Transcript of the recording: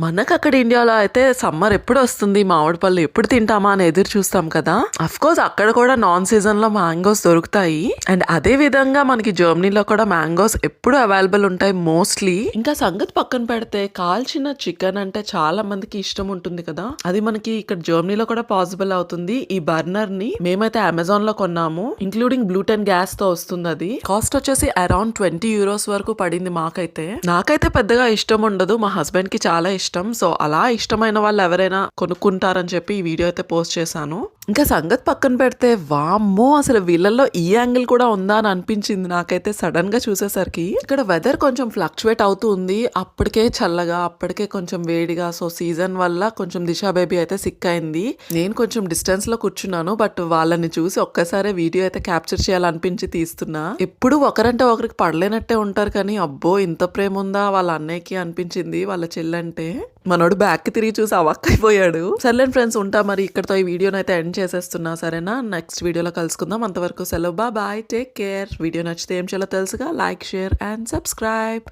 మనకు అక్కడ ఇండియాలో అయితే సమ్మర్ ఎప్పుడు వస్తుంది, మామిడి పళ్ళు ఎప్పుడు తింటామా అని ఎదురు చూస్తాం కదా. అఫ్ కోర్స్ అక్కడ కూడా నాన్ సీజన్ లో మ్యాంగోస్ దొరుకుతాయి. అండ్ అదే విధంగా మనకి జర్మనీలో కూడా మ్యాంగోస్ ఎప్పుడు అవైలబుల్ ఉంటాయి మోస్ట్లీ. ఇంకా సంగతి పక్కన పెడితే కాల్చిన చికెన్ అంటే చాలా మందికి ఇష్టం ఉంటుంది కదా. అది మనకి ఇక్కడ జర్మనీలో కూడా పాసిబుల్ అవుతుంది. ఈ బర్నర్ ని మేమైతే అమెజాన్ లో కొన్నాము, ఇంక్లూడింగ్ బ్లూటెన్ గ్యాస్ తో వస్తుంది. అది కాస్ట్ వచ్చేసి అరౌండ్ €20 వరకు పడింది. నాకైతే పెద్దగా ఇష్టం ఉండదు, మా హస్బెండ్ కి చాలా ఇష్టం. సో అలా ఇష్టమైన వాళ్ళు ఎవరైనా కొనుక్కుంటారని చెప్పి ఈ వీడియో అయితే పోస్ట్ చేశాను. ఇంకా సంగతి పక్కన పెడితే వామ్మో, అసలు వీళ్ళల్లో ఈ యాంగిల్ కూడా ఉందా అని అనిపించింది నాకైతే సడన్ గా చూసేసరికి. ఇక్కడ వెదర్ కొంచెం ఫ్లక్చువేట్ అవుతూ ఉంది, అప్పటికే చల్లగా అప్పటికే కొంచెం వేడిగా. సో సీజన్ వల్ల కొంచెం దిశా బేబీ అయితే సిక్ అయింది. నేను కొంచెం డిస్టెన్స్ లో కూర్చున్నాను, బట్ వాళ్ళని చూసి ఒక్కసారి వీడియో అయితే క్యాప్చర్ చేయాలనిపించి తీస్తున్నా. ఎప్పుడు ఒకరంటే ఒకరికి పడలేనట్టే ఉంటారు, కానీ అబ్బో ఇంత ప్రేమ ఉందా వాళ్ళ అన్నయ్యకి అనిపించింది వాళ్ళ చెల్లంటే. మనోడు బ్యాక్ కి తిరిగి చూసి అవక్కైపోయాడు. సర్లేండి ఫ్రెండ్స్, ఉంటా మరి ఇక్కడతో ఈ వీడియోని అయితే ఎండ్ చేసేస్తున్నా. సరేనా, నెక్స్ట్ వీడియోలో కలుసుకుందాం. అంతవరకు సెలవు, బాయ్, టేక్ కేర్. వీడియో నచ్చితే ఏం చేయాలో తెలుసుగా, లైక్, షేర్ అండ్ సబ్స్క్రైబ్.